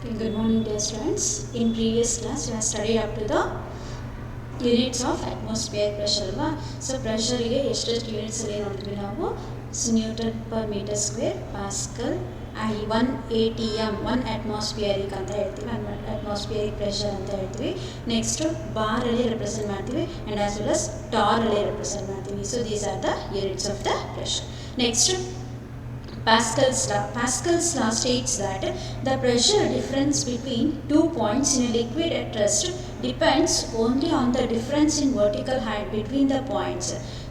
Good morning, dear students. In previous class, we have studied up to the units of atmospheric pressure. So, pressure ಗೆ ಎಷ್ಟು units ಅಲ್ಲಿ ನೋಡಿದ್ವಿ ನಾವು. So, Newton per meter square, Pascal, and 1 ATM, 1 atmospheric ಅಂತ ಹೇಳ್ತೀವಿ, 1 atmospheric pressure ಅಂತ ಹೇಳ್ತೀವಿ. Next, bar ಅಲ್ಲಿ represent ಮಾಡ್ತೀವಿ and as well as tor ಅಲ್ಲಿ represent ಮಾಡ್ತೀವಿ. So, these are the units of the pressure. Next, Pascal's law. Pascal's law states that the pressure difference between 2 points in a liquid at rest depends only on the difference in vertical height between the points.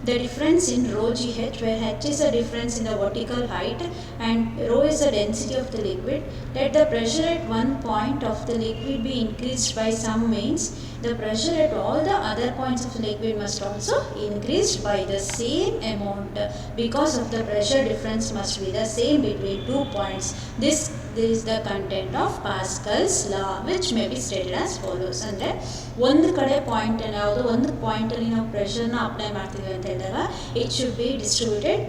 The difference in rho gh, where h is the difference in the vertical height and rho is the density of the liquid. Let the pressure at one point of the liquid be increased by some means. The pressure at all the other points of the liquid must also increase by the same amount, because of the pressure difference must be the same between 2 points. This is the content of Pascal's law, which may be stated as follows. ಅಂದರೆ ಒಂದು ಕಡೆ point ಯಾವುದೋ ಒಂದು ಪಾಯಿಂಟಲ್ಲಿ ನಾವು ಪ್ರೆಷರ್ನ apply ಮಾಡ್ತೀವಿ ಅಂತ ಹೇಳಿದಾಗ it should B distributed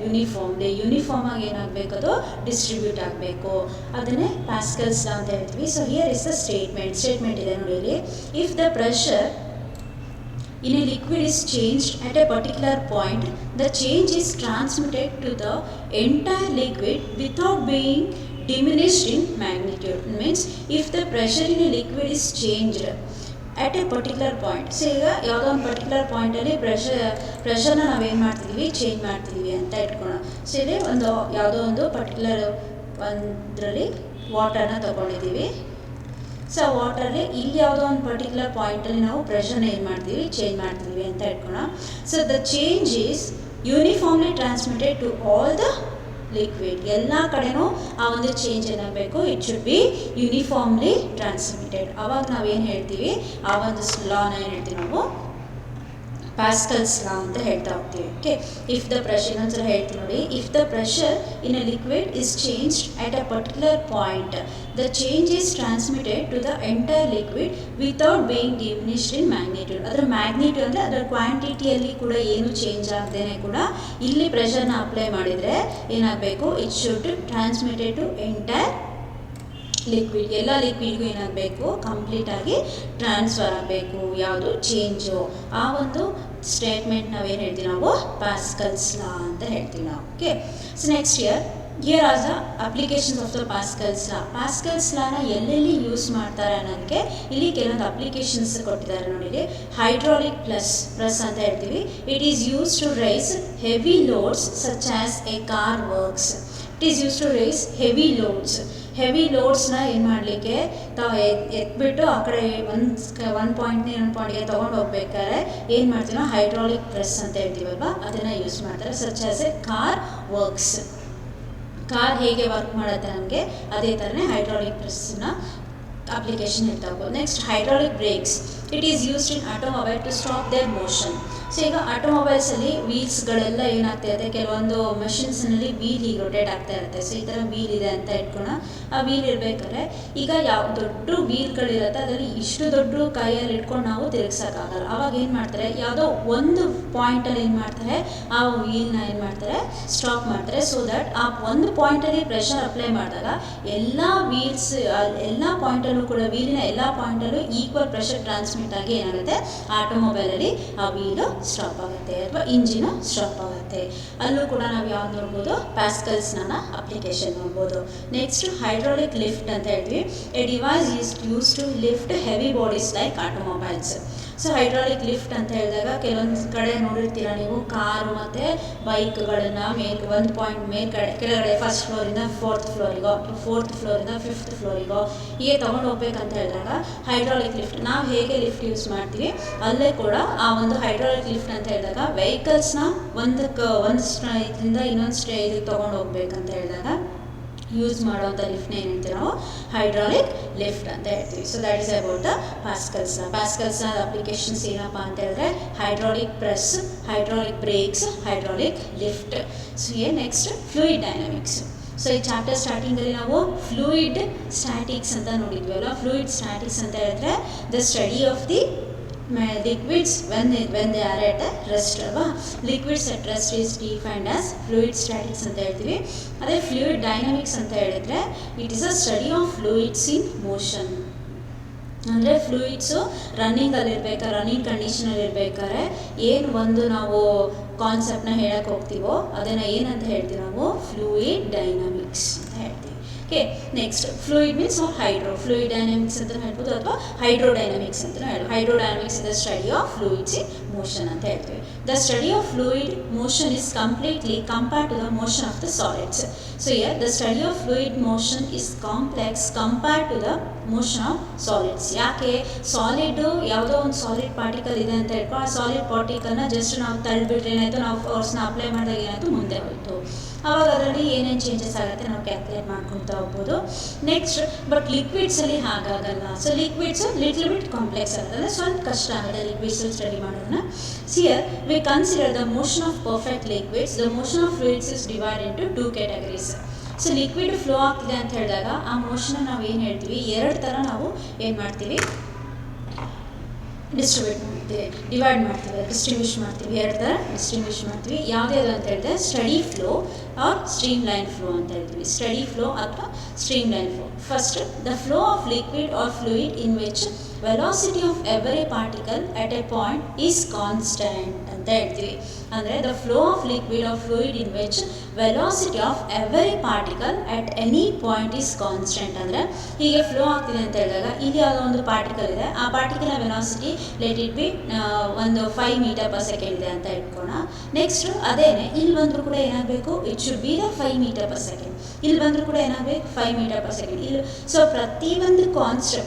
uniform ಆಗಿ ಏನಾಗಬೇಕು, ಅದು ಡಿಸ್ಟ್ರಿಬ್ಯೂಟ್ ಆಗಬೇಕು. ಅದನ್ನೇ ಪ್ಯಾಸ್ಕಲ್ಸ್ ಲಾ ಅಂತ ಹೇಳ್ತೀವಿ. So here is the statement ಇದೆ ನೋಡಿ ಇಲ್ಲಿ. If the pressure in a liquid is changed at a particular point, the change is transmitted to the entire liquid without being diminished in magnitude. It means if the pressure in a liquid is changed at a particular point, so ಈಗ ಯಾವುದೋ ಒಂದು particular ಪಾಯಿಂಟಲ್ಲಿ ಪ್ರೆಷರ್ನ ನಾವೇನು ಮಾಡ್ತಿದ್ದೀವಿ, change ಮಾಡ್ತಿದ್ದೀವಿ ಅಂತ ಇಟ್ಕೊಳ್ಳೋಣ. So ಇಲ್ಲಿ ಒಂದು ಯಾವುದೋ ಒಂದು ಪರ್ಟಿಕ್ಯುಲರ್ ಒಂದರಲ್ಲಿ ವಾಟರ್ನ ತೊಗೊಂಡಿದ್ದೀವಿ. ಸೊ ವಾಟರಲ್ಲಿ ಇಲ್ಲಿ ಯಾವುದೋ ಒಂದು ಪರ್ಟಿಕ್ಯುಲರ್ ಪಾಯಿಂಟಲ್ಲಿ ನಾವು ಪ್ರೆಷರ್ನ ಏನು ಮಾಡ್ತೀವಿ, ಚೇಂಜ್ ಮಾಡ್ತೀವಿ ಅಂತ ಇಟ್ಕೊಳ್ಳೋಣ. So the change is uniformly transmitted to all the liquid. ಎಲ್ಲ ಕಡೆನೂ ಆ ಒಂದು ಚೇಂಜ್ ಏನಾಗಬೇಕು, it should be uniformly transmitted. ಅವಾಗ ನಾವೇನು ಹೇಳ್ತೀವಿ, ಆ ಒಂದು ಲಾನ ಏನು ಹೇಳ್ತೀವಿ ನಾವು, ಪ್ಯಾಸ್ಕಲ್ಸ್ ಲಾ ಅಂತ ಹೇಳ್ತಾ ಹೋಗ್ತೀವಿ. ಓಕೆ, ಇಫ್ ದ ಪ್ರೆಷರ್, ಇನ್ನೊಂದ್ಸಲ ಹೇಳ್ತೀವಿ ನೋಡಿ. If the pressure in a liquid is changed at a particular point, the change is transmitted to the entire liquid without being diminished in magnitude. ಅದರ ಮ್ಯಾಗ್ನಿಟ್ಯೂಡ್ ಅಂದರೆ ಅದರ ಕ್ವಾಂಟಿಟಿಯಲ್ಲಿ ಕೂಡ ಏನು ಚೇಂಜ್ ಆಗದೇನೆ ಕೂಡ ಇಲ್ಲಿ ಪ್ರೆಷರ್ನ ಅಪ್ಲೈ ಮಾಡಿದರೆ ಏನಾಗಬೇಕು, it should transmitted to entire liquid. ಎಲ್ಲ ಲಿಕ್ವಿಡ್ಗೂ ಏನಾಗಬೇಕು, ಕಂಪ್ಲೀಟಾಗಿ ಟ್ರಾನ್ಸ್ಫರ್ ಆಗಬೇಕು, ಯಾವುದು ಚೇಂಜು. ಆ ಒಂದು ಸ್ಟೇಟ್ಮೆಂಟ್ ನಾವೇನು ಹೇಳ್ತೀವಿ ನಾವು, ಪ್ಯಾಸ್ಕಲ್ಸ್ ಲಾ ಅಂತ ಹೇಳ್ತೀವಿ ನಾವು. Okay, so next here are the applications of the Pascal's law. Pascal's ಲಾನ ಎಲ್ಲೆಲ್ಲಿ ಯೂಸ್ ಮಾಡ್ತಾರೆ ಅನ್ನೋದಕ್ಕೆ ಇಲ್ಲಿ ಕೆಲವೊಂದು ಅಪ್ಲಿಕೇಶನ್ಸ್ ಕೊಟ್ಟಿದ್ದಾರೆ ನೋಡಿ. ಹೈಡ್ರಾಲಿಕ್ ಪ್ರೆಸ್ ಅಂತ ಹೇಳ್ತೀವಿ. It is use to raise heavy loads such as a car works. It is use to raise heavy ಲೋಡ್ಸ್ನ ಏನು ಮಾಡಲಿಕ್ಕೆ ತಾವು ಎತ್ಬಿಟ್ಟು ಆ ಕಡೆ ಒಂದು ಪಾಯಿಂಟ್ನ ಇನ್ನೊಂದು ಪಾಯಿಂಟ್ಗೆ ತೊಗೊಂಡು ಹೋಗ್ಬೇಕಾದ್ರೆ ಏನು ಮಾಡ್ತೀವಿ ನಾವು, ಹೈಡ್ರಾಲಿಕ್ ಪ್ರೆಸ್ ಅಂತ ಹೇಳ್ತೀವಲ್ವ, ಅದನ್ನು ಯೂಸ್ ಮಾಡ್ತಾರೆ. Such as a car works. Car ಹೇಗೆ ವರ್ಕ್ ಮಾಡುತ್ತೆ ನಮಗೆ, ಅದೇ ಥರನೇ ಹೈಡ್ರಾಲಿಕ್ ಪ್ರೆಸ್ನ ಅಪ್ಲಿಕೇಶನ್ ಹೇಳ್ತಾ ಹೋಗ್ಬೋದು. Next, hydraulic brakes. It is used in automobile to stop their motion. So ಈಗ ಆಟೋಮೊಬೈಲ್ಸಲ್ಲಿ ವೀಲ್ಸ್ಗಳೆಲ್ಲ ಏನಾಗ್ತಾ ಇರುತ್ತೆ, ಕೆಲವೊಂದು ಮಷಿನ್ಸ್ನಲ್ಲಿ ವೀಲ್ ಹೀಗೆ ರೊಟೇಟ್ ಆಗ್ತಾ ಇರುತ್ತೆ. ಸೊ ಈ ಥರ ವೀಲ್ ಇದೆ ಅಂತ ಇಟ್ಕೊಳ್ಳೋಣ. ಆ ವೀಲ್ ಇರಬೇಕಾದ್ರೆ ಈಗ ಯಾವ ದೊಡ್ಡ ವೀಲ್ಗಳಿರುತ್ತೆ, ಅದರಲ್ಲಿ ಇಷ್ಟು ದೊಡ್ಡ ಕೈಯಲ್ಲಿ ಇಟ್ಕೊಂಡು ನಾವು ತಿರುಗಿಸೋಕ್ಕಾಗಲ್ಲ. ಆವಾಗ ಏನು ಮಾಡ್ತಾರೆ, ಯಾವುದೋ ಒಂದು ಪಾಯಿಂಟಲ್ಲಿ ಏನು ಮಾಡ್ತಾರೆ, ಆ ವೀಲ್ನ ಏನು ಮಾಡ್ತಾರೆ, ಸ್ಟಾಪ್ ಮಾಡ್ತಾರೆ. ಸೊ ದಟ್ ಆ ಒಂದು ಪಾಯಿಂಟಲ್ಲಿ ಪ್ರೆಷರ್ ಅಪ್ಲೈ ಮಾಡಿದಾಗ ಎಲ್ಲ ವೀಲ್ಸ್ ಎಲ್ಲ ಪಾಯಿಂಟಲ್ಲೂ ಕೂಡ, ವೀಲಿನ ಎಲ್ಲ ಪಾಯಿಂಟಲ್ಲೂ ಈಕ್ವಲ್ ಪ್ರೆಷರ್ ಟ್ರಾನ್ಸ್ಮಿಟ್ ಆಗಿ ಏನಾಗುತ್ತೆ, ಆಟೋಮೊಬೈಲಲ್ಲಿ ಆ ವೀಲು ಸ್ಟಾಪ್ ಆಗುತ್ತೆ ಅಥವಾ ಇಂಜಿನು ಸ್ಟಾಪ್ ಆಗುತ್ತೆ. ಅಲ್ಲೂ ಕೂಡ ನಾವು ಯಾವ್ದು ನೋಡ್ಬೋದು, ಪ್ಯಾಸ್ಕಲ್ಸ್ನ ಅಪ್ಲಿಕೇಶನ್ ನೋಡ್ಬೋದು. ನೆಕ್ಸ್ಟ್, ಹೈಡ್ರಾಲಿಕ್ ಲಿಫ್ಟ್ ಅಂತ ಹೇಳ್ತೀವಿ. A device is use to lift heavy bodies like automobiles. So hydraulic lift ಅಂತ ಹೇಳಿದಾಗ ಕೆಲವೊಂದು ಕಡೆ ನೋಡಿರ್ತೀರ ನೀವು, ಕಾರು ಮತ್ತು ಬೈಕ್ಗಳನ್ನು ಒಂದು ಪಾಯಿಂಟ್ ಕೆಳಗಡೆ ಫಸ್ಟ್ ಫ್ಲೋರಿಂದ ಫೋರ್ತ್ ಫ್ಲೋರಿಗೋ, ಫೋರ್ತ್ ಫ್ಲೋರಿಂದ ಫಿಫ್ತ್ ಫ್ಲೋರಿಗೋ ಹೀಗೆ ತೊಗೊಂಡು ಹೋಗ್ಬೇಕಂತ ಹೇಳಿದಾಗ ಹೈಡ್ರಾಲಿಕ್ ಲಿಫ್ಟ್ ನಾವು ಹೇಗೆ ಲಿಫ್ಟ್ ಯೂಸ್ ಮಾಡ್ತೀವಿ, ಅಲ್ಲೇ ಕೂಡ ಆ ಒಂದು ಹೈಡ್ರಾಲಿಕ್ ಲಿಫ್ಟ್ ಅಂತ ಹೇಳಿದಾಗ ವೆಹಿಕಲ್ಸ್ನ ಒಂದು ಇದರಿಂದ ಇನ್ನೊಂದು ಇದಕ್ಕೆ ತೊಗೊಂಡು ಹೋಗ್ಬೇಕಂತ ಹೇಳಿದಾಗ ಯೂಸ್ ಮಾಡುವಂಥ ಲಿಫ್ಟ್ನ ಏನು ಹೇಳ್ತೀವಿ ನಾವು, ಹೈಡ್ರಾಲಿಕ್ ಲಿಫ್ಟ್ ಅಂತ ಹೇಳ್ತೀವಿ. So that is about the ಪ್ಯಾಸ್ಕಲ್ಸ್ನ ಅಪ್ಲಿಕೇಶನ್ಸ್ ಏನಪ್ಪ ಅಂತ ಹೇಳಿದ್ರೆ, hydraulic press, hydraulic brakes, hydraulic lift. So next, fluid dynamics. So ಈ ಚಾಪ್ಟರ್ ಸ್ಟಾರ್ಟಿಂಗಲ್ಲಿ ನಾವು ಫ್ಲೂಯಿಡ್ ಸ್ಟ್ಯಾಟಿಕ್ಸ್ ಅಂತ ನೋಡಿದ್ವಿ ಅಲ್ವಾ. ಫ್ಲೂಯಿಡ್ ಸ್ಟ್ಯಾಟಿಕ್ಸ್ ಅಂತ ಹೇಳಿದ್ರೆ the study of the liquids when they are at rest ಅಲ್ವಾ. liquids at rest is defined as fluid statics ಅಂತ ಹೇಳ್ತೀವಿ. ಅದೇ fluid dynamics ಅಂತ ಹೇಳಿದ್ರೆ it is a study of fluids in motion. ಅಂದರೆ ಫ್ಲೂಯಿಡ್ಸು ರನ್ನಿಂಗ್ ಕಂಡೀಷನಲ್ಲಿ ಇರಬೇಕಾದ್ರೆ ಏನು ಒಂದು ನಾವು ಕಾನ್ಸೆಪ್ಟನ್ನ ಹೇಳಕ್ಕೆ ಹೋಗ್ತೀವೋ ಅದನ್ನು ಏನಂತ ಹೇಳ್ತೀವಿ ನಾವು ಫ್ಲೂಯಿಡ್ ಡೈನಾಮಿಕ್ಸ್ ಅಂತ ಹೇಳ್ತೀವಿ. Okay, next fluid means fluid dynamics ಅಂತ ಹೇಳ್ಬೋದು ಅಥವಾ ಹೈಡ್ರೋಡೈನಾಮಿಕ್ಸ್ ಅಂತ ಹೇಳ್ಬೋದು. Hydrodynamics the study of fluids in motion ಅಂತ ಹೇಳ್ತೀವಿ. The study of fluid motion is completely compared to the motion of the solids. So here the study of fluid motion is complex compared to the motion of solids. ಯಾಕೆ solid ಯಾವುದೋ ಒಂದು solid particle ಇದೆ ಅಂತ ಹೇಳ್ಕೊ, ಆ solid ಪಾರ್ಟಿಕಲ್ನ just ನಾವು ತಳ್ಳಿಬಿಟ್ರೆ ಏನಾಯಿತು, ನಾವು ಫೋರ್ಸ್ನ apply ಮಾಡಿದಾಗ ಏನಾಯಿತು, ಮುಂದೆ ಹೋಯಿತು. ಆವಾಗ ಅದರಲ್ಲಿ ಏನೇನು ಚೇಂಜಸ್ ಆಗುತ್ತೆ ನಾವು ಕ್ಯಾಲ್ಕುಲೇಟ್ ಮಾಡ್ಕೊತಾ ಹೋಗ್ಬೋದು. ನೆಕ್ಸ್ಟ್ ಬಟ್ ಲಿಕ್ವಿಡ್ಸಲ್ಲಿ ಹಾಗಾಗಲ್ಲ. So liquids little bit complex ಆಗುತ್ತೆ, ಸ್ವಲ್ಪ ಕಷ್ಟ ಆಗುತ್ತೆ ಲಿಕ್ವಿಡ್ಸಲ್ಲಿ ಸ್ಟಡಿ ಮಾಡೋಣ. Here we consider the motion of perfect liquids. The motion of fluids is divide into 2 categories. So liquid flow ಆಗ್ತಿದೆ ಅಂತ ಹೇಳಿದಾಗ ಆ ಮೋಷನ್ನ ನಾವು ಏನು ಹೇಳ್ತೀವಿ, 2 ಥರ ನಾವು ಏನು ಮಾಡ್ತೀವಿ, ಡಿವೈಡ್ ಮಾಡ್ತೀವಿ, ಡಿಸ್ಟ್ರಿಬ್ಯೂಷ್ ಮಾಡ್ತೀವಿ. 2 ಥರ ಡಿಸ್ಟ್ರಿಬ್ಯೂಷ್ ಮಾಡ್ತೀವಿ. ಯಾವುದ್ಯಾವುದು ಅಂತ ಹೇಳಿದ್ರೆ steady flow or streamline flow ಅಂತ ಹೇಳ್ತೀವಿ. ಸ್ಟಡಿ ಫ್ಲೋ ಅಥವಾ streamline flow. First the flow of liquid or fluid in which velocity of every particle at a point is constant ಅಂತ ಹೇಳ್ತೀವಿ. ಅಂದರೆ the flow of liquid or fluid in which velocity of every particle at any point is constant. ಅಂದರೆ ಹೀಗೆ flow ಆಗ್ತಿದೆ ಅಂತ ಹೇಳಿದಾಗ ಇಲ್ಲಿ ಯಾವುದೋ ಒಂದು ಪಾರ್ಟಿಕಲ್ ಇದೆ, ಆ ಪಾರ್ಟಿಕಲ್ನ ವೆಲಾಸಿಟಿ ಲೆಟ್ ಇಟ್ ಬಿ ಒಂದು 5 ಮೀಟರ್ ಪರ್ ಸೆಕೆಂಡ್ ಇದೆ ಅಂತ ಇಟ್ಕೋಣ. ನೆಕ್ಸ್ಟ್ ಅದೇನೆ ಇಲ್ಲಿ ಬಂದರೂ ಕೂಡ ಏನಾಗಬೇಕು, it should be the 5 metre per second. ಇಲ್ಲಿ ಬಂದರೂ ಕೂಡ ಏನಾಗಬೇಕು, 5 ಮೀಟರ್ ಪರ್ ಸೆಕೆಂಡ್. ಇಲ್ಲಿ ಸೊ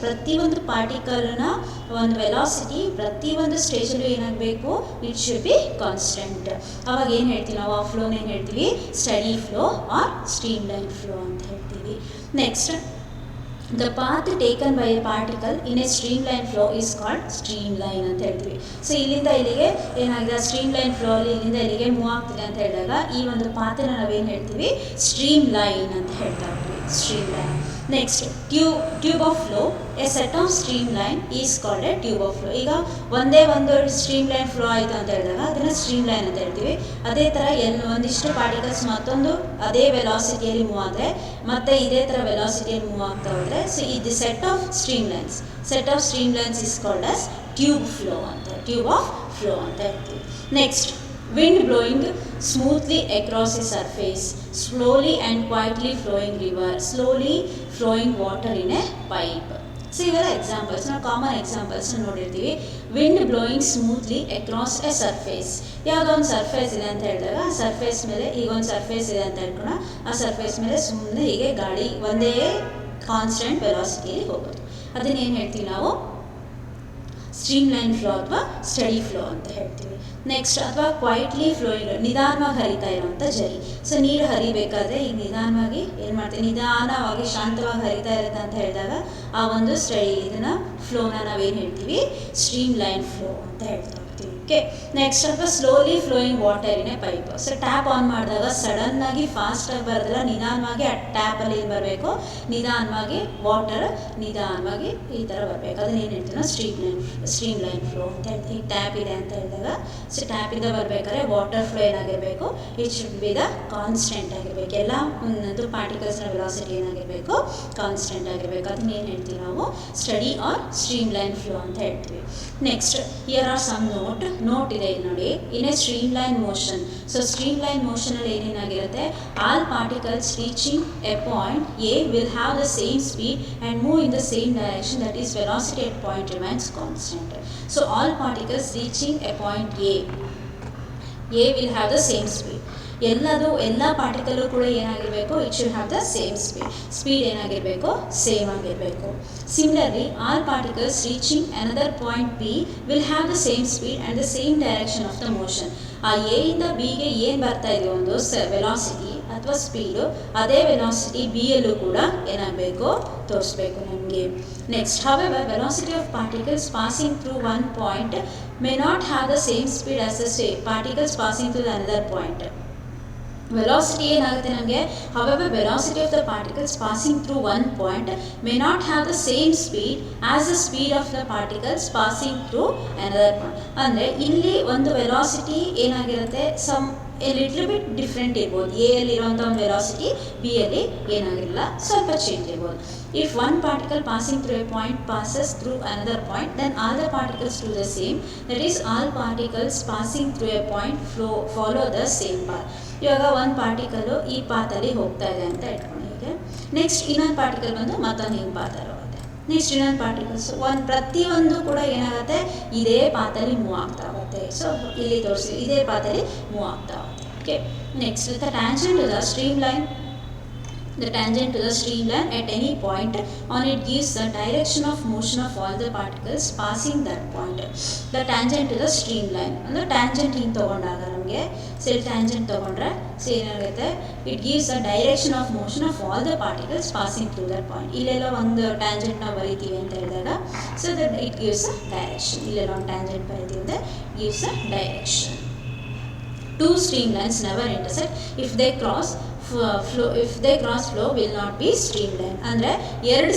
ಪ್ರತಿಯೊಂದು ಪಾರ್ಟಿಕಲ್ನ ಒಂದು ವೆಲಾಸಿಟಿ ಪ್ರತಿಯೊಂದು ಸ್ಟೇಜಲ್ಲೂ ಏನಾಗಬೇಕು, ಇಟ್ ಶುಡ್ ಬಿ ಕಾನ್ಸ್ಟೆಂಟ್. ಅವಾಗ ಏನು ಹೇಳ್ತೀವಿ ನಾವು, ಆ ಫ್ಲೋನ ಏನು ಹೇಳ್ತೀವಿ, steady flow or streamline flow ಅಂತ ಹೇಳ್ತೀವಿ. Next the path taken by a particle in a streamline flow is called streamline ಅಂತ ಹೇಳ್ತೀವಿ. ಸೊ ಇಲ್ಲಿಂದ ಇಲ್ಲಿಗೆ ಏನಾಗಿದೆ, ಸ್ಟ್ರೀಮ್ ಲೈನ್ ಫ್ಲೋ ಅಲ್ಲಿ ಇಲ್ಲಿಂದ ಇಲ್ಲಿಗೆ ಮೂವ್ ಆಗ್ತಿದೆ ಅಂತ ಹೇಳಿದಾಗ ಈ ಒಂದು ಪಾತನ್ನ ನಾವೇನು ಹೇಳ್ತೀವಿ, ಸ್ಟ್ರೀಮ್ ಲೈನ್ ಅಂತ ಹೇಳ್ತಾ ಇರ್ತೀವಿ, stream line. Next tube of flow, A set of stream line is called A tube of flow. ಈಗ ಒಂದೇ ಒಂದು ಸ್ಟ್ರೀಮ್ ಲೈನ್ ಫ್ಲೋ ಆಯಿತು ಅಂತ ಹೇಳಿದಾಗ ಅದನ್ನು ಸ್ಟ್ರೀಮ್ ಲೈನ್ ಅಂತ ಹೇಳ್ತೀವಿ. ಅದೇ ಥರ ಒಂದಿಷ್ಟು ಪಾರ್ಟಿಕಲ್ಸ್ ಮತ್ತೊಂದು ಅದೇ ವೆಲಾಸಿಟಿಯಲ್ಲಿ ಮೂವ್ ಆದರೆ ಮತ್ತೆ ಇದೇ ಥರ ವೆಲಾಸಿಟಿಯಲ್ಲಿ ಮೂವ್ ಆಗ್ತಾ ಹೋದರೆ ಸೊ ಇದು set of stream lines is called as tube flow ಅಂತ ಹೇಳ್ತೀವಿ. Next wind blowing smoothly across a surface, slowly and quietly flowing river, slowly flowing water in a pipe. So ಇವೆಲ್ಲ ಎಕ್ಸಾಂಪಲ್ಸ್, ನಾವು common ಎಕ್ಸಾಂಪಲ್ಸ್ನ ನೋಡಿರ್ತೀವಿ. Wind blowing smoothly across A surface. ಯಾವುದೋ ಒಂದು surface ಇದೆ ಅಂತ ಹೇಳಿದಾಗ ಆ ಸರ್ಫೇಸ್ ಮೇಲೆ ಈಗ ಒಂದು ಸರ್ಫೇಸ್ ಇದೆ ಅಂತ ಹೇಳ್ಕೊಳ, ಆ ಸರ್ಫೇಸ್ ಮೇಲೆ ಸುಮ್ಮನೆ ಹೀಗೆ ಗಾಳಿ ಒಂದೇ ಕಾನ್ಸ್ಟೆಂಟ್ ವೆಲಾಸಿಟಿಯಲ್ಲಿ ಹೋಗೋದು, ಅದನ್ನೇನು ಹೇಳ್ತೀವಿ ನಾವು, ಸ್ಟ್ರೀಮ್ ಲೈನ್ ಫ್ಲೋ ಅಥವಾ ಸ್ಟಡಿ ಫ್ಲೋ ಅಂತ ಹೇಳ್ತೀವಿ. ನೆಕ್ಸ್ಟ್ ಅಥವಾ ಕ್ವೈಟ್ಲಿ ಫ್ಲೋಯಿಂಗ್, ನಿಧಾನವಾಗಿ ಹರಿತಾ ಇರುವಂಥ ಜರಿ. ಸೊ ನೀರು ಹರಿಬೇಕಾದ್ರೆ ಈಗ ನಿಧಾನವಾಗಿ ಏನು ಮಾಡ್ತೀವಿ, ನಿಧಾನವಾಗಿ ಶಾಂತವಾಗಿ ಹರಿತಾ ಇರುತ್ತೆ ಅಂತ ಹೇಳಿದಾಗ ಆ ಒಂದು ಇದನ್ನು ಫ್ಲೋನ ನಾವೇನು ಹೇಳ್ತೀವಿ, ಸ್ಟ್ರೀಮ್ ಲೈನ್ ಫ್ಲೋ ಅಂತ ಹೇಳ್ತಾ ಹೋಗ್ತೀವಿ. ಓಕೆ, ನೆಕ್ಸ್ಟ್ ಅಥವಾ slowly flowing water in A pipe. So tap on ಮಾಡಿದಾಗ ಸಡನ್ನಾಗಿ ಫಾಸ್ಟಾಗಿ ಬರೋದಿಲ್ಲ, ನಿಧಾನವಾಗಿ ಆ ಟ್ಯಾಪಲ್ಲಿ ಏನು ಬರಬೇಕು, ನಿಧಾನವಾಗಿ ವಾಟರ್ ನಿಧಾನವಾಗಿ ಈ ಥರ ಬರಬೇಕು, ಅದನ್ನೇನು ಹೇಳ್ತೀವಿ ನಾವು ಸ್ಟ್ರೀಮ್ ಲೈನ್ ಫ್ಲೋ ಅಂತ ಹೇಳ್ತೀವಿ. ಟ್ಯಾಪ್ ಇದೆ ಅಂತ ಹೇಳಿದಾಗ ಸೊ ಟ್ಯಾಪಿಂದ ಬರಬೇಕಾದ್ರೆ ವಾಟರ್ ಫ್ಲೋ ಏನಾಗಿರಬೇಕು, it should be the constant ಆಗಿರಬೇಕು. ಎಲ್ಲ ಒಂದೊಂದು ಪಾರ್ಟಿಕಲ್ಸ್ನ ವೆಲಾಸಿಟಿ ಏನಾಗಿರಬೇಕು, ಕಾನ್ಸ್ಟೆಂಟ್ ಆಗಿರಬೇಕು, ಅದನ್ನೇನು ಹೇಳ್ತೀವಿ ನಾವು steady or streamline flow ಅಂತ ಹೇಳ್ತೀವಿ. Next here are some note ಇದೆ ಇಲ್ಲಿ ನೋಡಿ. In a streamline motion, so streamline ಮೋಷನಲ್ಲಿ ಏನೇನಾಗಿರುತ್ತೆ, all particles reaching a point a will have the same speed and move in the same direction, that is velocity at point remains constant. So all particles reaching a point a will have the same speed. ಎಲ್ಲ particle ಕೂಡ ಏನಾಗಿರಬೇಕು, it should have the same speed ಏನಾಗಿರಬೇಕು, same ಆಗಿರಬೇಕು. Similarly all particles reaching another point B will have the same speed and the same direction of the motion. ಆ A ಇಂದ ಬಿಗೆ ಏನು ಬರ್ತಾ ಇದೆಯೋ ಒಂದು ವೆಲಾಸಿಟಿ ಅಥವಾ ಸ್ಪೀಡು, ಅದೇ ವೆಲಾಸಿಟಿ ಬಿ ಯಲ್ಲೂ ಕೂಡ ಏನಾಗಬೇಕು, ತೋರಿಸ್ಬೇಕು ನಮಗೆ. Next however velocity of particles passing through one point may not have the same speed as the particles passing through the another point. velocity ಏನಾಗುತ್ತೆ ನಮಗೆ, however velocity of the particles passing through one point may not have the same speed as the speed of the particles passing through another point. ಅಂದರೆ ಇಲ್ಲಿ ಒಂದು velocity ಏನಾಗಿರುತ್ತೆ, some a little bit different ಇರ್ಬೋದು. ಎ ಅಲ್ಲಿ ಇರುವಂಥ ಒಂದು velocity B ಅಲ್ಲಿ ಏನಾಗಿರಲ್ಲ, ಸ್ವಲ್ಪ ಚೇಂಜ್ ಇರ್ಬೋದು. If one particle passing through a point passes through another point, then all the particles do the same. That is, all particles passing through a point follow the same path. ಇವಾಗ ಒಂದು particle ಈ ಪಾತಲ್ಲಿ ಹೋಗ್ತಾ ಇದೆ ಅಂತ ಇಟ್ಕೊಂಡು, ಹೀಗೆ next ಇನ್ನೊಂದು particle ಬಂದು ಮತ್ತೊಂದು ಹಿಂಗೆ ಪಾತಲ್ಲಿ ಹೋಗುತ್ತೆ. ನೆಕ್ಸ್ಟ್ ಇನ್ನೊಂದು ಪಾರ್ಟಿಕಲ್ಸ್ ಪ್ರತಿಯೊಂದು ಕೂಡ ಏನಾಗುತ್ತೆ, ಇದೇ ಪಾತಲ್ಲಿ ಮೂವ್ ಆಗ್ತಾ ಹೋಗುತ್ತೆ. ಸೊ ಇಲ್ಲಿ ತೋರಿಸಿ ಇದೇ ಪಾತಲ್ಲಿ ಮೂವ್ ಆಗ್ತಾ ಹೋಗುತ್ತೆ. Okay, next the tangent to the streamline. The tangent to the streamline at any point on it gives the direction of motion of all the particles passing that point. The tangent to the streamline ಅಂದರೆ tangent ಹಿಂಗೆ ತೊಗೊಂಡಾಗ ನಮಗೆ cell tangent ತೊಗೊಂಡ್ರೆ ಏನಾಗುತ್ತೆ, it gives the direction of motion of all the particles passing through that point. ಇಲ್ಲೆಲ್ಲ ಒಂದು tangent ನಾವು ಬರಿತೀವಿ ಅಂತ ಹೇಳಿದಾಗ so that it gives a direction. ಇಲ್ಲೆಲ್ಲ ಒಂದು ಟ್ಯಾಂಜೆಂಟ್ ಬರಿತೀವಿ ಅಂದರೆ gives a direction. Two streamlines never intersect if they cross flow will not be streamline. ಅಂದರೆ ಎರಡು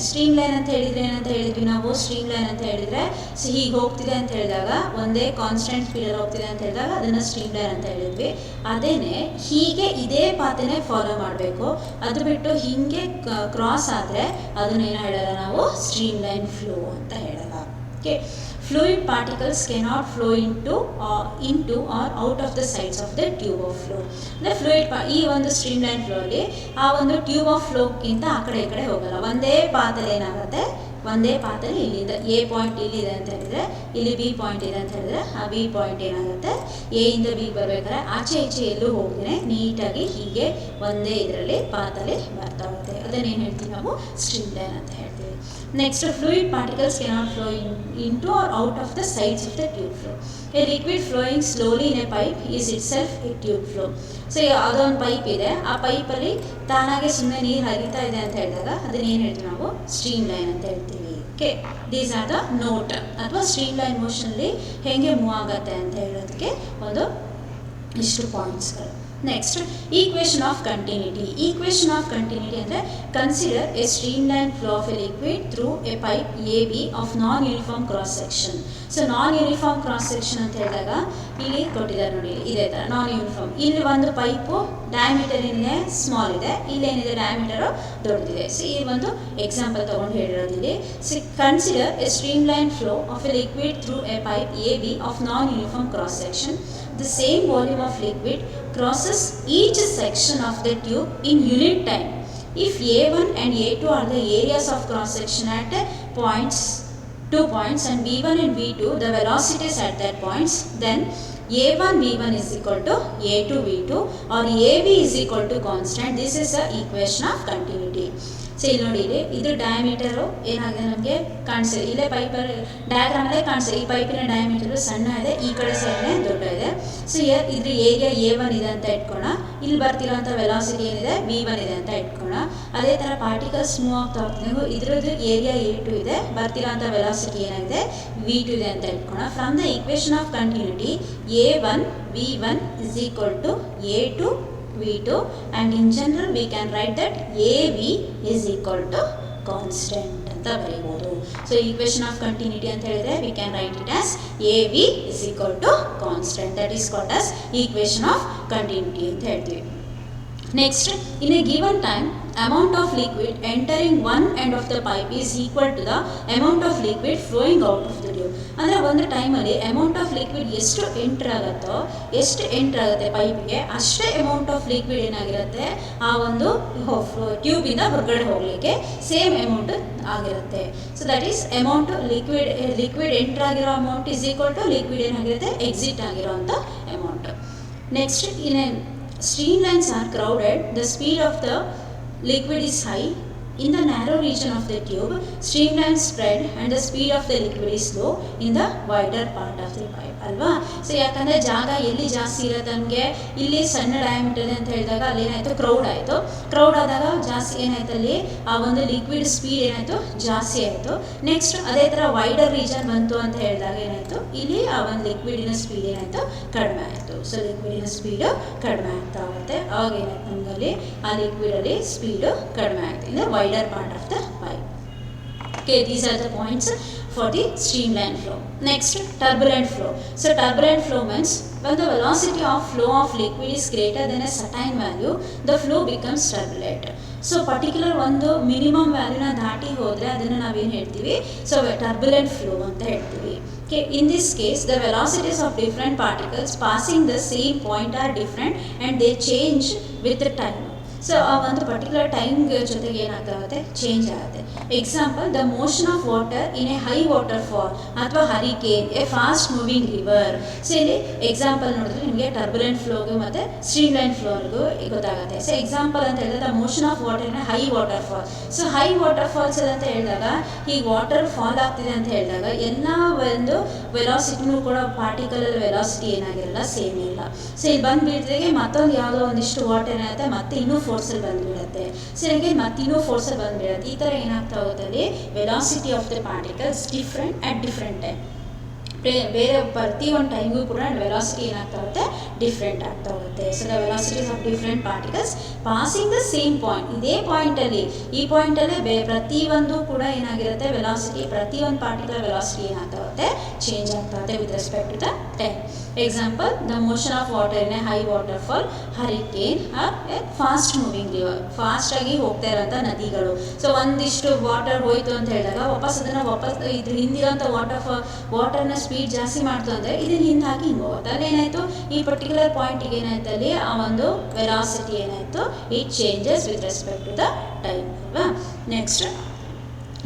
ಸ್ಟ್ರೀಮ್ಲೈನ್ ಅಂತ ಹೇಳಿದರೆ ಏನಂತ ಹೇಳಿದ್ವಿ ನಾವು, ಸ್ಟ್ರೀಮ್ಲೈನ್ ಅಂತ ಹೇಳಿದರೆ ಸೊ ಹೀಗೆ ಹೋಗ್ತಿದೆ ಅಂತ ಹೇಳಿದಾಗ ಒಂದೇ ಕಾನ್ಸ್ಟೆಂಟ್ ಸ್ಪೀಡಲ್ಲಿ ಹೋಗ್ತಿದೆ ಅಂತ ಹೇಳಿದಾಗ ಅದನ್ನು ಸ್ಟ್ರೀಮ್ಲೈನ್ ಅಂತ ಹೇಳಿದ್ವಿ. ಅದೇನೇ ಹೀಗೆ ಇದೇ ಪಾತನೇ ಫಾಲೋ ಮಾಡಬೇಕು, ಅದು ಬಿಟ್ಟು ಹೀಗೆ ಕ್ರಾಸ್ ಆದರೆ ಅದನ್ನೇನು ಹೇಳಲ್ಲ ನಾವು, ಸ್ಟ್ರೀಮ್ಲೈನ್ ಫ್ಲೋ ಅಂತ ಹೇಳಲ್ಲ. Okay, fluid particles cannot flow into or out of the sides of the tube of flow. ಅಂದರೆ ಫ್ಲೂಯಿಡ್ ಈ ಒಂದು ಸ್ಟ್ರೀಮ್ಲೈನ್ ಫ್ಲೋ ಅಲ್ಲಿ ಆ ಒಂದು ಟ್ಯೂಬ್ ಆಫ್ ಫ್ಲೋಕ್ಕಿಂತ ಆ ಕಡೆ ಈ ಕಡೆ ಹೋಗಲ್ಲ. ಒಂದೇ ಪಾತಲ್ಲಿ ಏನಾಗುತ್ತೆ, ಒಂದೇ ಪಾತಲ್ಲಿ ಇಲ್ಲಿಂದ ಎ ಪಾಯಿಂಟ್ ಇಲ್ಲಿದೆ ಅಂತ ಹೇಳಿದ್ರೆ ಇಲ್ಲಿ ಬಿ ಪಾಯಿಂಟ್ ಇದೆ ಅಂತ ಹೇಳಿದ್ರೆ ಆ ಬಿ ಪಾಯಿಂಟ್ ಏನಾಗುತ್ತೆ, ಎ ಇಂದ ಬಿ ಬರಬೇಕಾದ್ರೆ ಆಚೆ ಈಚೆ ಎಲ್ಲೂ ಹೋಗ್ದೇ ನೀಟಾಗಿ ಹೀಗೆ ಒಂದೇ ಇದರಲ್ಲಿ ಪಾತಲ್ಲಿ ಬರ್ತಾ ಹೋಗುತ್ತೆ. ಅದನ್ನೇನು ಹೇಳ್ತೀವಿ ನಾವು, ಸ್ಟ್ರೀಮ್ಲೈನ್ ಅಂತ ಹೇಳ್ತೀವಿ. Next, fluid particles cannot flow into or out of the sides of the tube flow. A liquid flowing slowly in a pipe is itself a tube flow. So ಅದೊಂದು ಪೈಪ್ ಇದೆ, ಆ ಪೈಪಲ್ಲಿ ತಾನಾಗೆ ಸುಮ್ಮನೆ ನೀರು ಹರಿತಾ ಇದೆ ಅಂತ ಹೇಳಿದಾಗ ಅದನ್ನ ಏನು ಹೇಳ್ತೀವಿ ನಾವು, ಸ್ಟ್ರೀಮ್ ಲೈನ್ ಅಂತ ಹೇಳ್ತೀವಿ. Okay, these are the note ಅಥವಾ ಸ್ಟ್ರೀಮ್ ಲೈನ್ ಮೋಷನಲ್ಲಿ ಹೇಗೆ ಮೂವ್ ಆಗುತ್ತೆ ಅಂತ ಹೇಳೋದಕ್ಕೆ ಒಂದು ಇಷ್ಟು ಪಾಯಿಂಟ್ಸ್ಗಳು. Next, equation of continuity. Equation of continuity ಅಂದರೆ consider a streamline flow of a liquid through a pipe A B of non uniform cross section. So non uniform cross section ಅಂತ ಹೇಳಿದಾಗ ಇಲ್ಲಿ ಕೊಟ್ಟಿದ್ದಾರೆ ನೋಡಿ, ಇದೇ ಥರ ನಾನ್ ಯೂನಿಫಾರ್ಮ್. ಇಲ್ಲಿ ಒಂದು ಪೈಪು ಡಯಾಮೀಟರ್ ಏನಿದೆ ಸ್ಮಾಲ್ ಇದೆ, ಇಲ್ಲೇನಿದೆ ಡಯಾಮೀಟರು ದೊಡ್ಡದಿದೆ. ಸೊ ಈ ಒಂದು ಎಕ್ಸಾಂಪಲ್ ತೊಗೊಂಡು ಹೇಳಿರೋದು ಇಲ್ಲಿ. So consider a streamline flow of a liquid through a pipe A B of non uniform cross section. The same volume of liquid crosses each section of the tube in unit time. If A1 and A2 are the areas of cross section at points, 2 points, and V1 and V2 the velocities at that points, then A1 V1 is equal to A2 V2 or AB is equal to constant. This is the equation of continuity. So ಇಲ್ಲಿ ನೋಡಿ, ಇಲ್ಲಿ ಇದು diameter ಏನಾಗಿದೆ ನಮಗೆ ಕಾಣಿಸಿದೆ, ಇಲ್ಲೇ ಪೈಪಲ್ಲಿ ಡಯಾಗ್ರಾಮಲ್ಲೇ ಕಾಣಿಸಿದೆ. ಈ ಪೈಪಿನ diameter ಸಣ್ಣ ಇದೆ, ಈ ಕಡೆ ಸೈಡ್ನೇ ದೊಡ್ಡ ಇದೆ. ಸೊ ಇದ್ರ ಏರಿಯಾ A1 ಇದೆ ಅಂತ ಇಟ್ಕೋಣ, ಇಲ್ಲಿ ಬರ್ತಿರೋಂಥ ವೆಲಾಸಿಟಿ ಏನಿದೆ V1 ಇದೆ ಅಂತ ಇಟ್ಕೋಣ. ಅದೇ ಥರ ಪಾರ್ಟಿಕಲ್ಸ್ ಮೂವ್ ಆಗ್ತಾ ಹೋಗ್ತೀವಿ, ಇದ್ರದ್ದು ಏರಿಯಾ A2 ಇದೆ, ಬರ್ತಿರೋಂಥ ವೆಲಾಸಿಟಿ ಏನಾಗಿದೆ V2 ಇದೆ ಅಂತ ಇಟ್ಕೋಣ. From the equation of continuity A1 V1 is equal to A2 V2, and in general we can write that AV is equal to constant ಅಂತ ಬರೀಬಹುದು. ಸೊ ಈಕ್ವೇಷನ್ ಆಫ್ ಕಂಟಿನ್ಯೂಟಿ ಅಂತ ಹೇಳಿದ್ರೆ we can write it as AV is equal to constant. That is called as equation of continuity ಅಂತ ಹೇಳ್ತೀವಿ. Next, in a given time, amount of liquid entering one end of the pipe is equal to the amount of liquid flowing out of the tube. ಅಂದರೆ ಒಂದು ಟೈಮಲ್ಲಿ amount of liquid ಎಷ್ಟು enter ಆಗುತ್ತೆ ಪೈಪ್ಗೆ, ಅಷ್ಟೇ amount of liquid ಏನಾಗಿರುತ್ತೆ ಆ ಒಂದು ಟ್ಯೂಬಿಂದ ಹೊರಗಡೆ ಹೋಗಲಿಕ್ಕೆ ಸೇಮ್ ಅಮೌಂಟ್ ಆಗಿರುತ್ತೆ. So that is amount liquid enter ಆಗಿರೋ amount is equal to liquid ಏನಾಗಿರುತ್ತೆ ಎಕ್ಸಿಟ್ ಆಗಿರೋ ಅಂಥ amount. Next, streamlines are crowded, the speed of the liquid is high. In the narrow region of the tube, streamlines spread and the speed of the liquid is low in the wider part of the pipe. ಅಲ್ವಾ. So ಯಾಕಂದರೆ ಜಾಗ ಎಲ್ಲಿ ಜಾಸ್ತಿ ಇರುತ್ತೆ ನಮಗೆ, ಇಲ್ಲಿ ಸಣ್ಣ diameter ಅಂತ ಹೇಳಿದಾಗ ಅಲ್ಲಿ ಏನಾಯಿತು ಕ್ರೌಡ್ ಆದಾಗ ಜಾಸ್ತಿ ಏನಾಯ್ತು ಅಲ್ಲಿ ಆ ಒಂದು ಲಿಕ್ವಿಡ್ ಸ್ಪೀಡ್ ಏನಾಯಿತು ಜಾಸ್ತಿ ಆಯಿತು. ನೆಕ್ಸ್ಟ್ ಅದೇ ಥರ ವೈಡರ್ ರೀಜನ್ ಬಂತು ಅಂತ ಹೇಳಿದಾಗ ಏನಾಯಿತು, ಇಲ್ಲಿ ಆ ಒಂದು ಲಿಕ್ವಿಡಿನ ಸ್ಪೀಡ್ ಏನಾಯಿತು ಕಡಿಮೆ ಆಯಿತು. ಸೊ ಲಿಕ್ವಿಡಿನ ಸ್ಪೀಡು ಕಡಿಮೆ ಆಗ್ತಾ ಹೋಗುತ್ತೆ. ಅವಾಗ ಏನಾಯ್ತು ನಮಗಲ್ಲಿ ಆ ಲಿಕ್ವಿಡಲ್ಲಿ ಸ್ಪೀಡು ಕಡಿಮೆ ಆಯಿತು in the wider part of the pipe. Okay, these are the points for the streamline flow. Next, turbulent flow. So turbulent flow means when the velocity of flow of liquid is greater than a certain value, the flow becomes turbulent. So particular ಒಂದು minimum ವ್ಯಾಲ್ಯೂನ ದಾಟಿ ಹೋದರೆ ಅದನ್ನು ನಾವೇನು ಹೇಳ್ತೀವಿ, so turbulent flow ಅಂತ ಹೇಳ್ತೀವಿ. Okay, in this case the velocities of different particles passing the same point are different and they change with the time. So ಆ ಒಂದು ಪರ್ಟಿಕ್ಯುಲರ್ ಟೈಮ್ ಜೊತೆಗೆ ಏನಾಗುತ್ತೆ ಚೇಂಜ್ ಆಗುತ್ತೆ. Example, the motion of water in a high waterfall ಅಥವಾ hurricane, a fast moving river. So ಇಲ್ಲಿ example ನೋಡಿದ್ರೆ ನಿಮಗೆ turbulent ಫ್ಲೋಗೂ ಮತ್ತು ಸ್ಟ್ರೀಮ್ಲೈನ್ ಫ್ಲೋರ್ಗೂ ಗೊತ್ತಾಗುತ್ತೆ. ಸೊ ಎಕ್ಸಾಂಪಲ್ ಅಂತ ಹೇಳಿದ್ರೆ the motion of water in a high waterfall. So high waterfalls ಅಂತ ಹೇಳಿದಾಗ ಈಗ ವಾಟರ್ ಫಾಲ್ ಆಗ್ತಿದೆ ಅಂತ ಹೇಳಿದಾಗ ಎಲ್ಲ ಒಂದು ವೆಲಾಸಿಟಿನೂ ಕೂಡ ಪಾರ್ಟಿಕಲ್ ವೆಲಾಸಿಟಿ ಏನಾಗಿರಲ್ಲ, ಸೇಮ್ ಇಲ್ಲ. ಸೊ ಇಲ್ಲಿ ಬಂದು ಬೀಳ್ತಿಗೆ ಮತ್ತೊಂದು ಯಾವುದೋ ಒಂದಿಷ್ಟು ವಾಟರ್ ಏನಾಗುತ್ತೆ ಮತ್ತೆ ಇನ್ನೂ ಫೋರ್ಸಲ್ಲಿ ಬಂದುಬಿಡುತ್ತೆ. ಸರಿಗೆ ಮತ್ತಿನ್ನೂ ಫೋರ್ಸಲ್ಲಿ ಬಂದುಬಿಡುತ್ತೆ. ಈ ಥರ ಏನಾಗ್ತಾ ಹೋಗುತ್ತೆ ಅಲ್ಲಿ velocity of the particles different at different time. ಬೇರೆ ಪ್ರತಿ ಒಂದು ಟೈಮ್ಗೂ ಕೂಡ ವೆಲಾಸಿಟಿ ಏನಾಗ್ತಾ ಹೋಗುತ್ತೆ ಡಿಫ್ರೆಂಟ್ ಆಗ್ತಾ ಹೋಗುತ್ತೆ. So the velocities of different particles passing the same point. ಇದೇ ಪಾಯಿಂಟಲ್ಲಿ ಈ ಪಾಯಿಂಟಲ್ಲೇ ಪ್ರತಿಯೊಂದು ಕೂಡ ಏನಾಗಿರುತ್ತೆ ವೆಲಾಸಿಟಿ, ಪ್ರತಿಯೊಂದು ಪಾರ್ಟಿಕಲ್ ವೆಲಾಸಿಟಿ ಏನಾಗ್ತಾ ಹೋಗುತ್ತೆ ಚೇಂಜ್ ಆಗ್ತಾ ಹೋಗುತ್ತೆ with respect to the time. Example, the motion of water in a high waterfall, hurricane or a fast moving river. ಫಾಸ್ಟಾಗಿ ಹೋಗ್ತಾ ಇರೋಂಥ ನದಿಗಳು. ಸೊ ಒಂದಿಷ್ಟು ವಾಟರ್ ಹೋಯ್ತು ಅಂತ ಹೇಳಿದಾಗ ವಾಪಸ್ ಇದ್ರ ಹಿಂದಿರೋಂಥ ವಾಟರ್ನ ಸ್ಪೀಡ್ ಜಾಸ್ತಿ ಮಾಡ್ತು ಅಂದರೆ ಇದನ್ನ ಹಿಂದೆ ಹಾಕಿ ಹಿಂಗೆ ಹೋಗುತ್ತೆ. ಅಲ್ಲೇನಾಯಿತು ಈ ಪರ್ಟಿಕ್ಯುಲರ್ ಪಾಯಿಂಟಿಗೆ ಏನಾಯ್ತು ಅಲ್ಲಿ ಆ ಒಂದು ವೆಲಾಸಿಟಿ ಏನಾಯಿತು it changes with respect to the time ಅಲ್ವಾ. Next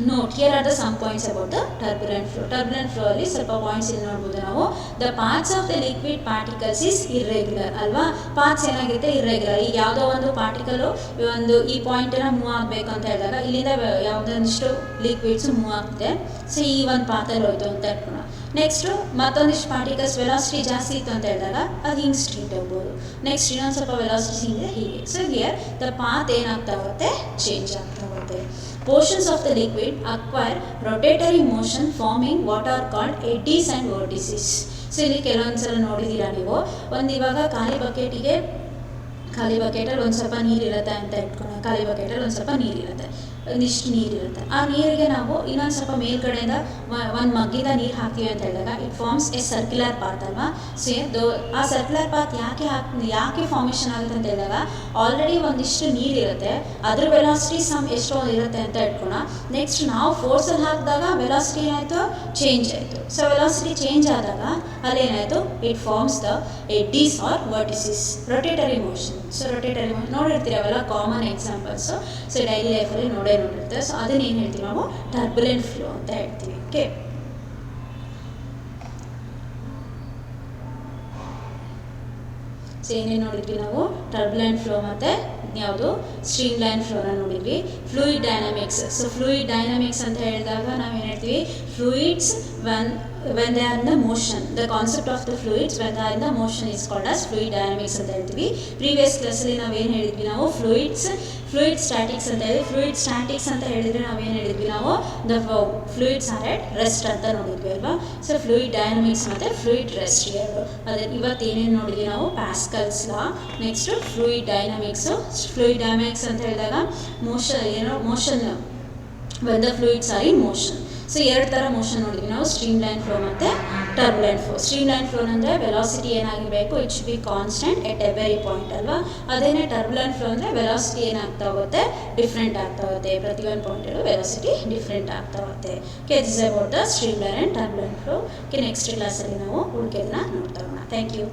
note, here are the some points about the turbulent flow. Turbulent flow ಅಲ್ಲಿ ಸ್ವಲ್ಪ ಪಾಯಿಂಟ್ಸ್ ಇಲ್ಲಿ ನೋಡ್ಬೋದು ನಾವು. The parts of the liquid particles is irregular ಅಲ್ವಾ. ಪಾರ್ಟ್ಸ್ ಏನಾಗಿರುತ್ತೆ irregular. ಈಗ ಯಾವುದೋ ಒಂದು ಪಾರ್ಟಿಕಲು ಒಂದು ಈ ಪಾಯಿಂಟನ್ನು ಮೂವ್ ಆಗಬೇಕು ಅಂತ ಹೇಳಿದಾಗ ಇಲ್ಲಿಂದ ಯಾವುದೊಂದಿಷ್ಟು ಲಿಕ್ವಿಡ್ಸ್ ಮೂವ್ ಆಗ್ತಿದೆ. ಸೊ ಈ ಒಂದು ಪಾತಲ್ಲಿ ಹೋಯ್ತು ಅಂತ ಇಟ್ಕೊಳ್ಳೋಣ. ನೆಕ್ಸ್ಟು ಮತ್ತೊಂದಿಷ್ಟು ಪಾರ್ಟಿಕಲ್ಸ್ ವೆಲಾಸಿಟಿ ಜಾಸ್ತಿ ಇತ್ತು ಅಂತ ಹೇಳಿದಾಗ ಅದು ಹಿಂಗೆ ಸ್ಟ್ರೀಟ್ ಹೋಗ್ಬೋದು. ನೆಕ್ಸ್ಟ್ ಇನ್ನೊಂದು ಸ್ವಲ್ಪ ವೆಲಾಸಿಟಿ ಹಿಂಗೆ ಹೀಗೆ. ಸೊ ಹಿಯರ್ ದ ಪಾತ್ ಏನಾಗ್ತಾ ಹೋಗುತ್ತೆ ಚೇಂಜ್ ಆಗ್ತಾ ಹೋಗುತ್ತೆ. Portions of the liquid acquire rotatory motion forming what are called eddies and vortices. So ಇಲ್ಲಿ ಕೆಲವೊಂದು ಸಲ ನೋಡಿದ್ದೀರಾ ನೀವು, ಒಂದು ಇವಾಗ ಖಾಲಿ ಬಕೆಟಲ್ಲಿ ಒಂದು ಸ್ವಲ್ಪ ನೀರಿರುತ್ತೆ ಅಂತ ಇಟ್ಕೊಳ್ಳೋಣ. ಖಾಲಿ ಬಕೆಟಲ್ಲಿ ಒಂದು ಸ್ವಲ್ಪ ನೀರಿರುತ್ತೆ, ಒಂದಿಷ್ಟು ನೀರಿರುತ್ತೆ. ಆ ನೀರಿಗೆ ನಾವು ಇನ್ನೊಂದು ಸ್ವಲ್ಪ ಮೇಲ್ಗಡೆಯಿಂದ ಒಂದು ಮಗ್ಗಿದ ನೀರು ಹಾಕ್ತೀವಿ ಅಂತ ಹೇಳಿದಾಗ it forms a circular path ಅಲ್ವಾ. ಸೊ ಆ ಸರ್ಕ್ಯುಲರ್ ಪಾತ್ ಯಾಕೆ ಫಾರ್ಮೇಷನ್ ಆಗುತ್ತೆ ಅಂತ ಹೇಳಿದಾಗ ಆಲ್ರೆಡಿ ಒಂದಿಷ್ಟು ನೀರಿರುತ್ತೆ, ಅದ್ರ ವೆಲಾಸಿಟಿ ಎಷ್ಟೋ ಇರುತ್ತೆ ಅಂತ ಇಟ್ಕೊಳ್ಳೋಣ. ನೆಕ್ಸ್ಟ್ ನಾವು ಫೋರ್ಸಲ್ಲಿ ಹಾಕಿದಾಗ ವೆಲಾಸಿಟಿ ಏನಾಯಿತು ಚೇಂಜ್ ಆಯಿತು. ಸೊ ವೆಲಾಸಿಟಿ ಚೇಂಜ್ ಆದಾಗ ಅಲ್ಲೇನಾಯಿತು it forms the eddies or vortices, rotatory motion. So rotatory motion ನೋಡಿರ್ತೀವಿ, ಅವೆಲ್ಲ ಕಾಮನ್ ಎಕ್ಸಾಂಪಲ್ಸು. ಸೊ ಡೈಲಿ ಲೈಫಲ್ಲಿ ನೋಡಿರುತ್ತೆ. ಸೊ ಅದನ್ನ ಏನು ಹೇಳ್ತೀವಿ ನಾವು ಟರ್ಬುಲೆಂಟ್ ಫ್ಲೋ ಅಂತ ಹೇಳ್ತೀವಿ. ಓಕೆ, ಸೊ ಏನೇನು ನೋಡಿದ್ವಿ ನಾವು ಟರ್ಬುಲೆಂಟ್ ಫ್ಲೋ ಮತ್ತು ಯಾವುದು ಸ್ಟ್ರೀಮ್ಲೈನ್ ಫ್ಲೋನ ನೋಡಿದ್ವಿ. Fluid dynamics. So fluid dynamics ಅಂತ ಹೇಳಿದಾಗ ನಾವೇನು ಹೇಳ್ತೀವಿ, fluids when they are in the motion, the concept of the fluids when they are in the motion is called as fluid dynamics ಅಂತ ಹೇಳ್ತೀವಿ. Previous ಕ್ಲಾಸಲ್ಲಿ ನಾವೇನು ಹೇಳಿದ್ವಿ ನಾವು ಫ್ಲೂಯಿಡ್ ಸ್ಟ್ಯಾಟಿಕ್ಸ್ ಅಂತ ಹೇಳಿ. ಫ್ಲೂಯಿಡ್ ಸ್ಟ್ಯಾಟಿಕ್ಸ್ ಅಂತ ಹೇಳಿದರೆ ನಾವೇನು ಹೇಳಿದ್ವಿ ನಾವು the fluids are at rest ಅಂತ ನೋಡಿದ್ವಿ ಅಲ್ವಾ. ಸೊ ಫ್ಲೂಯಿಡ್ ಡೈನಾಮಿಕ್ಸ್ ಮತ್ತು ಫ್ಲೂಯಿಡ್ ರೆಸ್ಟ್ ಎರಡು ಅದೇ ಇವತ್ತು ಏನೇನು ನೋಡಿದ್ವಿ ನಾವು Pascal's law. Next fluid dynamics. Fluid dynamics ಅಂತ ಹೇಳಿದಾಗ motion when the fluids are in motion. So ಎರಡು ಥರ ಮೋಷನ್ ನೋಡಿದ್ವಿ ನಾವು, ಸ್ಟ್ರೀಮ್ಲೈನ್ ಫ್ಲೋ ಮತ್ತು ಟರ್ಬುಲೆಂಟ್ ಫ್ಲೋ. ಸ್ಟ್ರೀಮ್ಲೈನ್ ಫ್ಲೋ ಅಂದರೆ ವೆಲಾಸಿಟಿ ಏನಾಗಿರಬೇಕು it should be constant at every point ಅಲ್ವಾ. ಅದೇನೇ ಟರ್ಬುಲೆಂಟ್ ಫ್ಲೋ ಅಂದರೆ ವೆಲಾಸಿಟಿ ಏನಾಗ್ತಾ ಹೋಗುತ್ತೆ ಡಿಫ್ರೆಂಟ್ ಆಗ್ತಾ ಹೋಗುತ್ತೆ, ಪ್ರತಿಯೊಂದು ಪಾಯಿಂಟಲ್ಲೂ ವೆಲಾಸಿಟಿ ಡಿಫ್ರೆಂಟ್ ಆಗ್ತಾ ಹೋಗುತ್ತೆ. Okay, this about the streamline and turbulent flow. Okay, next ಕ್ಲಾಸಲ್ಲಿ ನಾವು ಉಳಿಕೆದನ್ನ ನೋಡ್ತಾ ಹೋಗೋಣ. Thank you.